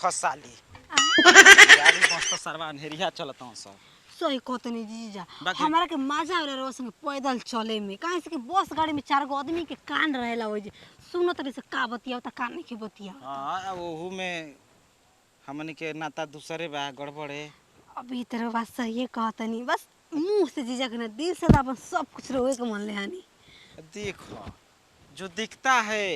देखो साली यार मस्त सरवा अंधेरिया चलता हूं सब सही कहतनी जीजा हमारा के मजा आवे रे संग पैदल चले में काहे से कि बस गाड़ी में 4 गो आदमी के कान रहेला हो जे सुनो तरी से का बतिया त कान नहीं के बतिया हां ओहू में हमनी के नाता दूसरे बा गड़बड़े अभी तेरे बात सही कहतनी बस मुंह से जीजा के ना दिल से अपन सब कुछ रोए के मन ले हानी देखो जो दिखता है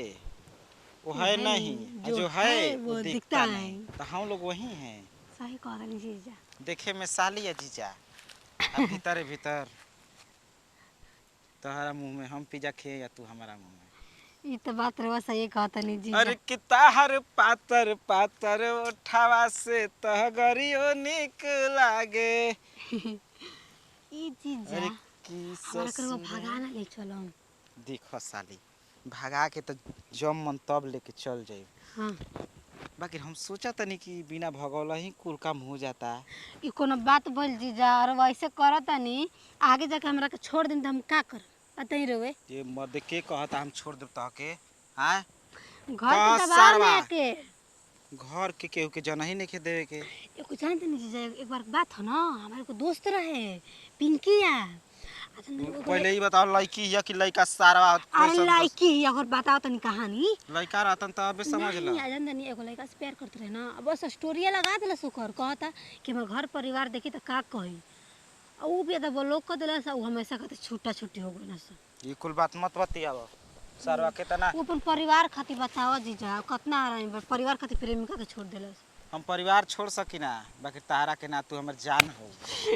वो है नहीं जो है वो दिखता नहीं तो हम लोग वही हैं सही कहतनी जीजा देखे में साली है जीजा भीतर भीतर तोहरा मुंह में हम पिज्जा खे या तू हमारा मुंह में ई तो बात रे सही कहतनी जीजा अरे किताहर पातर पातर उठावा से तहगरियो निक लागे ई जीजा अरे की हमारा करवा भगाना ले चलो देखो साली भगा के तो जम मन तब लेके चल जाए हां बाकी हम सोचा तनी कि बिना भगौला ही कुल काम हो जाता ई कोनो बात बोल जीजा और वैसे करतनी आगे जाके हमरा के छोड़ दिन त हम का कर पता ही रहे ये मर्द के कहता हम छोड़ देब त के हां घर के दबाव में के घर के केहू के जना ही नहीं के देवे के एको जानते नहीं जीजा एक बार बात हो ना हमारे को दोस्त रहे पिंकिया पहले ही बताओ लड़की या कि लड़का सारा अरे लड़की ही अगर बताओ तनी कहानी लड़का रहतन त अबे समझ ल नहीं आजन तनी एगो लड़का से प्यार करत रहे ना बस स्टोरीया लगा देला सुकर कहता कि मैं घर परिवार देखी त का कही आ ऊ भी त ब्लॉक कर देला सा ऊ हमेशा कहते छूटा छुट्टी हो गई ना सब ये कुल बात मत बतियाव सरवा के तना वो अपन परिवार खातिर बताओ जीजा कितना आ रहे परिवार खातिर प्रेमिका के छोड़ देला हम परिवार छोड़ सकी ना बाकी तारा के ना तू हमर जान हो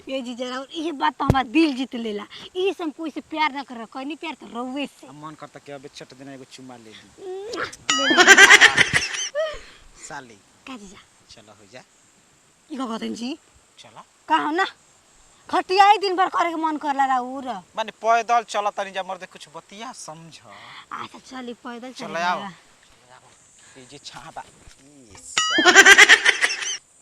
ये जीजा ये बात तो हमारा दिल जीत लेला ई से हम कोई से प्यार ना कर कोई नहीं प्यार तो रउवे से हम मन करता कि अबे छट देना एगो चुमा ले दी साली का जीजा चलो हो जा ई का कहतन जी चलो कहा ना खटियाई दिन भर करे के मन करला राउर माने पैदल चला तनी जा मर्दे कुछ बतिया समझ अच्छा चली पैदल चल आओ ये जे छाबा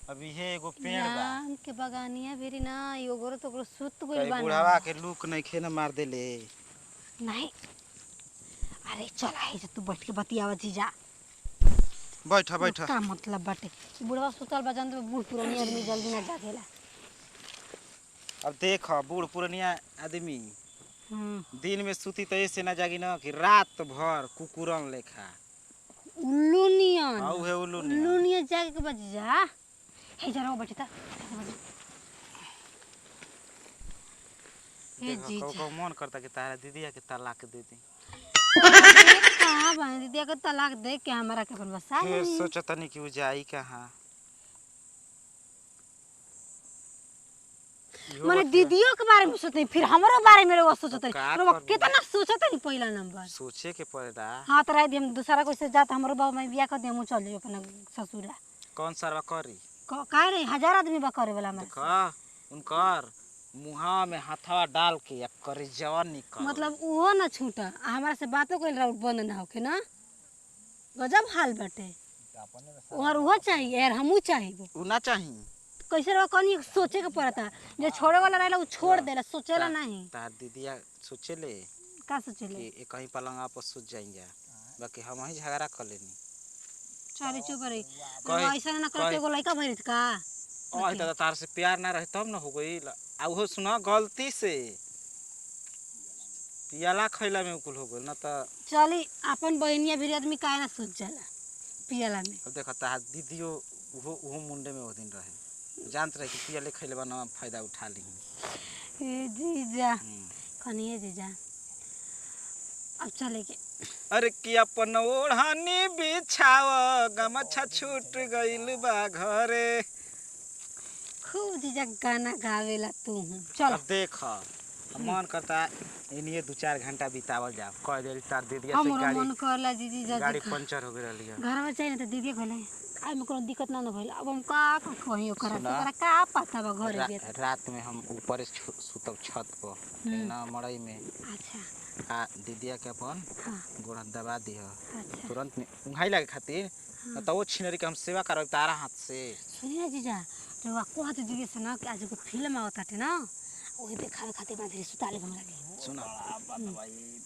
अभी है एगो पेड़ बा आम के बगानिया भेरी ना योगरो तो सुत गइल बा बुढ़ावा के लूक नहीं खे ना मार देले नहीं अरे चल आई तू बैठ के बतियावा जीजा बैठा बैठा का मतलब बाटे बुढ़वा सुतल बा जंद बूढ़ पुरानी आदमी जल्दी ना जागेला अब देख बूढ़ पुरानिया आदमी दिन में सूती तो ऐसे ना जागी ना कि रात भर कुकुरन लेखा उल्लू नियन आउ है उल्लू नियन जागे के बज जा हे जरा बैठे ता ए जी को मन करता कि तारा दीदिया के तलाक दे दी कहां बा दीदिया के तलाक दे के हमरा के अपन बसा फिर सोचता नहीं कि वो जाई कहां माने दीदियों के बारे में सोचते फिर हमरो बारे में वो सोचते रो कितना सोचते नहीं पहला नंबर सोचे के पड़ेला हां त रात हम दूसरा कोई से जात हमरो बाबू मैं बियाह कर दे हम चल जाई अपन ससुरा कौन सरवा करी काहे रे हजार आदमी बा करे वाला में देखा उनकर मुहा में हाथवा डाल के करे जवान निकल मतलब वो ना छूटा हमरा से बातो कइल राउट बंद ना होके ना गजब हाल बाटे और वो चाहिए यार हमहू चाहिए उ ना चाहिए कैसे रहो कनी सोचे के पड़ता जो छोड़े वाला रहेला वो छोड़ देला सोचेला नहीं तार दीदिया सोचेले का सोचेले कि कहीं पलंगा पर सुत जाएंगे बाकी हम ही झगड़ा कर लेनी चले चुप रही ऐसा ना करते एगो लड़का भइल का ओए दादा तार से प्यार ना रहे तब ना हो गई आ वो सुना गलती से पियाला खैला में कुल हो गइल ना त चली अपन बहनिया भी आदमी काहे ना सोच जाला पियाला में अब देखा ता दीदियो वो मुंडे में वो दिन रहे जानत रहे कि पियाले खैले बा ना फायदा उठा ली ए जीजा कनिए जीजा अब चले के अरे कि अपन ओढ़नी बिछाव गमछा छूट गइल बा घरे खूब जीजा गाना गावेला तू चल अब देख मन करता इनिए 2-4 घंटा बितावल जा कह देल तार दीदिया से हमरो मन करला जीजी जा गाड़ी पंचर हो गइल लिया घर में चाहिए ना त दीदी कहले आई में कोनो दिक्कत ना भइल अब हम का कहियो करा का पता बा घरे बिया रात में हम ऊपर सुतब छत पर ना मड़ई में अच्छा आ दीदिया के अपन गोड़ दबा दिह अच्छा तुरंत उंघाई लागे खातिर न त वो छिनरी के हम सेवा करब तारा हाथ से सुनिए जीजा तो वा को हाथ दीदी से ना कि आज को फिल्म आवत है ना ओही देखावे खातिर बांधरी सुताले हमरा के सुना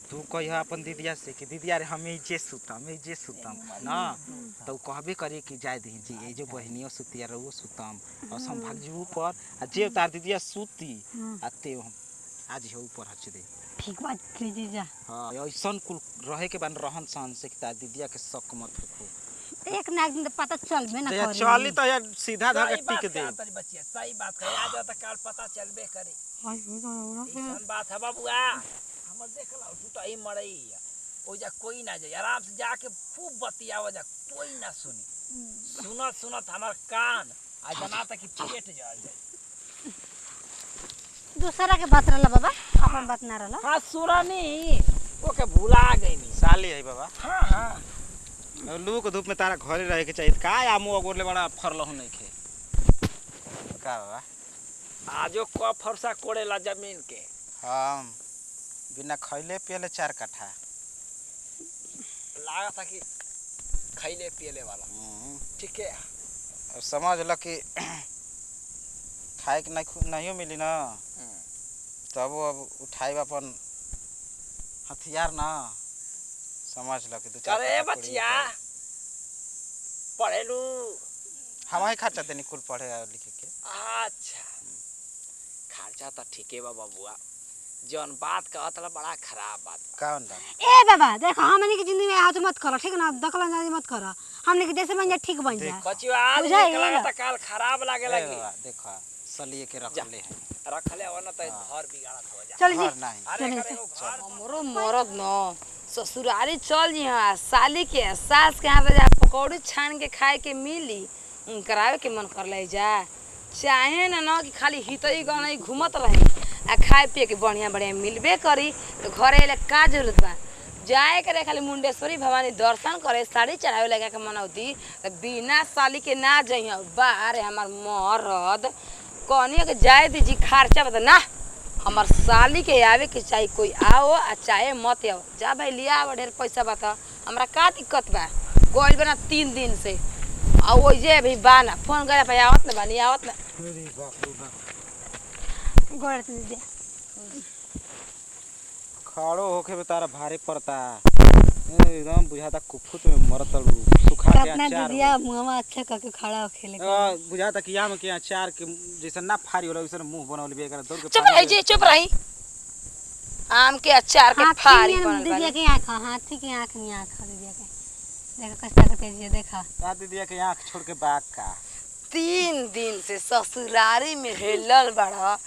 तू कहिया अपन दीदिया से कि दीदिया रे हम जे सुतम ना तो कहबे करे कि जाय दी जी ये जो बहनियों सुतिया रहो सुतम और हम भाग जी ऊपर आ जे तार दीदिया सुती आते हम आज हे ऊपर हच दे ठीक बात जीजा। हां ऐसन कुल रहे के बन रहन सहन से कि तार दीदिया के शक मत हो एक ना एक दिन तो पता चलबे ना करे चली तो यार सीधा धागा टिक दे बच्चिया सही बात है आज तो काल पता चलबे करे ऐसन बात है बाबूआ हमर देखला तू तो ई मरई ओ जा कोई ना जाए आराम से जाके खूब बतियाव जा कोई ना सुनी सुनत सुनत हमर कान आ जना तक कि पेट जल जाए दूसरा के बात रहला बाबा अपन बात ना रहला हां सुरानी ओके भुला गईनी साली है बाबा हां हां लू के धूप में तारा घरे रहे के चाहिए का आमू अगोरले बड़ा फरलहु नहीं खे का बाबा आजो क फरसा कोड़ेला जमीन के हम बिना खइले पियले 4 कट्ठा लागत है कि खइले पियले वाला ठीक है अब समझ ल कि खाए के नहीं मिली ना तब अब उठाई अपन हथियार ना समझ ल कि अरे बच्चिया पढ़ेलू हम ही खर्चा देनी कुल पढ़े लिखे के अच्छा खर्चा तो ठीक है बाबूआ जौन बात कहतला बड़ा खराब बात कौन बा ए बाबा देखो हमनी के जिंदगी में आज मत करो ठीक ना दखल अंदाजी मत करो हमनी के जैसे बन जा ठीक बन जा बच्चिया आज निकला त काल खराब लागे लगी देखो सलिए के रख ले है रखले हो ना त घर बिगाड़त हो जा चल जी घर नहीं अरे करे वो घर हमरो मरद न ससुरारी चल जी हां साली के सास के हाथ जा पकौड़ी छान के खाए के मिली करावे के मन कर ले जा चाहे ना कि खाली हितई गनई घूमत रही आ खाए पिए के बढ़िया बढ़िया मिलबे करी तो घरे ले का जरूरत बा जाए करे खाली मुंडेश्वरी भवानी दर्शन करे साड़ी चढ़ावे लगा के मनौती तो बिना साली के ना जइहा बाहर हमार मरद कहनी के जाए दीजी खर्चा बता ना हमार साली के आवे के चाहिए कोई आओ आ चाहे मत आओ जा भाई लिया आवा ढेर पैसा बता हमरा का दिक्कत बा गोइल बना 3 दिन से आ वो जे भी बाना फोन करे पे आवत ना बानी आवत ना अरे बाप रे बाप गोड़ दे खड़ो होके में तारा भारी पड़ता एकदम बुझाता कुफुत में मरतड़ू सुखा के अपना अचार दीदिया मुंहवा अच्छा करके खड़ा हो खेले बुझाता कि आम के अचार के जैसे ना फारी होला वैसे मुंह बनौले बे दौड़ के चुप रही जी चुप रही आम के अचार के फारी बनल दीदिया बानी के आंख हाथी के आंख में आंख दीदिया के देखा कैसा करते जी देखा का दीदिया के आंख छोड़ के बाग का 3 दिन से ससुरारी में हेलल बड़ा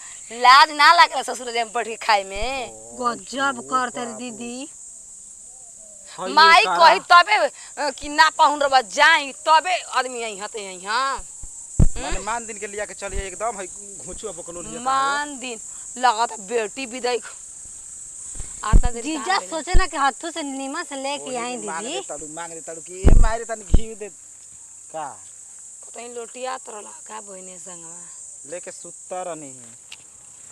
लाज ना लागला ससुरारी में बैठ के खाए में गजब करते रे दीदी हइये माई करा। कही तबे कि ना पाहुन रबा जाई तबे आदमी यही हते यही हां माने मान दिन के लिया के चलिए एकदम है घुचुआ बकलो लिया मान दिन लागत बेटी विदाई आता देर जीजा सोचे ना कि हाथों से नीमा से लेके आई दीदी मांग दे तड़ू कि ए मारे तनी घी दे का कहीं लोटिया तरला का बहने संगवा लेके सुतर नहीं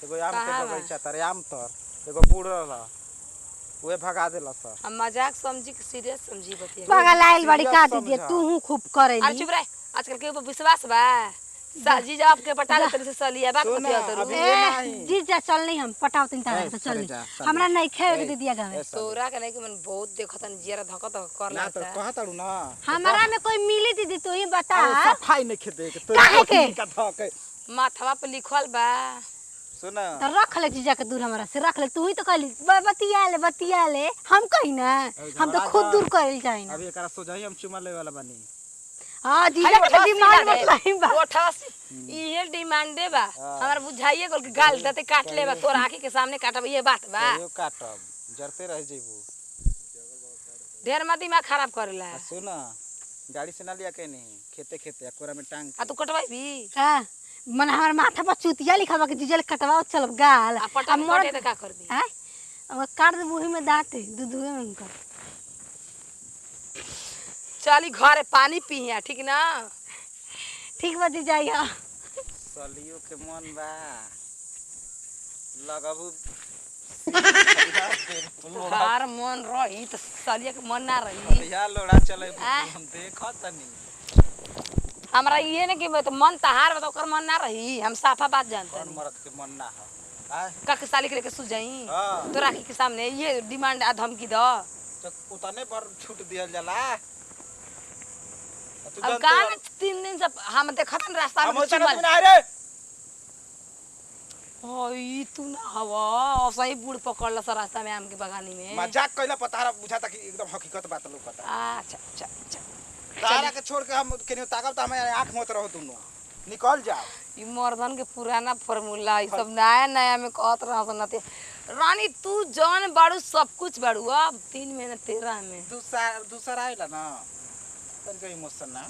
एगो आम के कहाँ बा? बगीचा तर आम तर एगो बूढ़ रहला उहे भगा देला सर हम मजाक समझी कि सीरियस समझी बतिया पागल आइल बड़ी का समझा। दीदी तू हूं खूब अरे करेली चुप रह आजकल के ऊपर विश्वास बा साजी जब के पटा ले तेरे से सलिया बात सुन बतिया ना, तरू अभी- ए जीजा चल नहीं हम पटाव तीन तारा तो चल चले जा, चल। हमरा नहीं खाए के दीदिया गावे तोरा के नहीं कि मन बहुत देखतन जियरा धकत कर ना तो लेता कहा तड़ू ना हमारा में कोई मिली दीदी तू ही बता अरे सफाई नहीं खेदे के तो काहे के? का धके माथवा पे लिखल बा सुन तो रख ले जीजा के दूर हमारा से रख ले तू ही तो कहली बतिया ले हम कही ना हम तो खुद दूर करल जाई ना अभी एकरा सोझाई हम चुमा ले वाला बानी हां जीजा के डिमांड मतलब बा ओठा इहे डिमांड दे बा हमरा बुझाइए गल के गाल देते काट ले बा तोर आंखी के सामने काटब ये बात बा यो काटब जरते रह जेबू ढेर मत दिमाग खराब करेला आ सुन गाड़ी से ना लिया के नहीं खेते खेते कोरा में टांग आ तू कटवाई भी हां मन हमार माथा पर चुतिया लिखल बा कि जीजा ले कटवाओ चल गाल आ पटा में कटे त का कर दी हैं अब काट दे मुंह में दांत दूधुए में उनका चली घरे पानी पिया ठीक ना ठीक बा जीजा या सलियो के मन बा लगबू तोहार मन रही तो सलिया के मन ना रही या लोड़ा चले आ? हम देखत तनी हमरा ये ने कि तो मन तहार बा तो ओकर मन ना रही हम साफा बात जानते और नहीं मरद के मन ना हो का के साली के लेके सु जाई हाँ। तो राखी के सामने ये डिमांड आ धमकी दो। तो उतने पर छूट दिया जाला। तू अब जानते का हो- में 3 दिन से हम देखत न रास्ता हम में ओइसन चुमा आदमी ना रे। ओई तू ना हवा सही बूढ़ पकड़ला सा रास्ता में आम के बगानी में। मजाक कइला पतारा बुझाता कि एकदम हकीकत बात लोग पता। अच्छा अच्छा अच्छा तारा के छोड़ के हम केनियो ताकब त हमें आंख मत रहो तुम निकल जाओ। ई मर्दन के पुराना फार्मूला ई सब नया नया में कहत रहा सुनते। रानी तू जौन बाड़ू सब कुछ बाड़ू अब 3 महीने 13 में दूसरा आइला ना तन इमोशन ना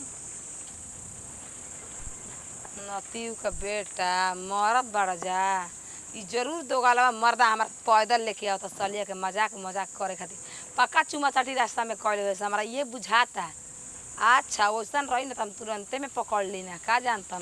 नतीव का बेटा मरद बड़ जा ई जरूर दोगालवा मर्दा हमार पैदल लेके आवता सलिया के मजाक करे खातिर पक्का चुमा चाटी रास्ता में कहले वैसे हमरा ये बुझाता। अच्छा वैसन रही ना तो हम तुरंते में पकड़ ली ना का जानता।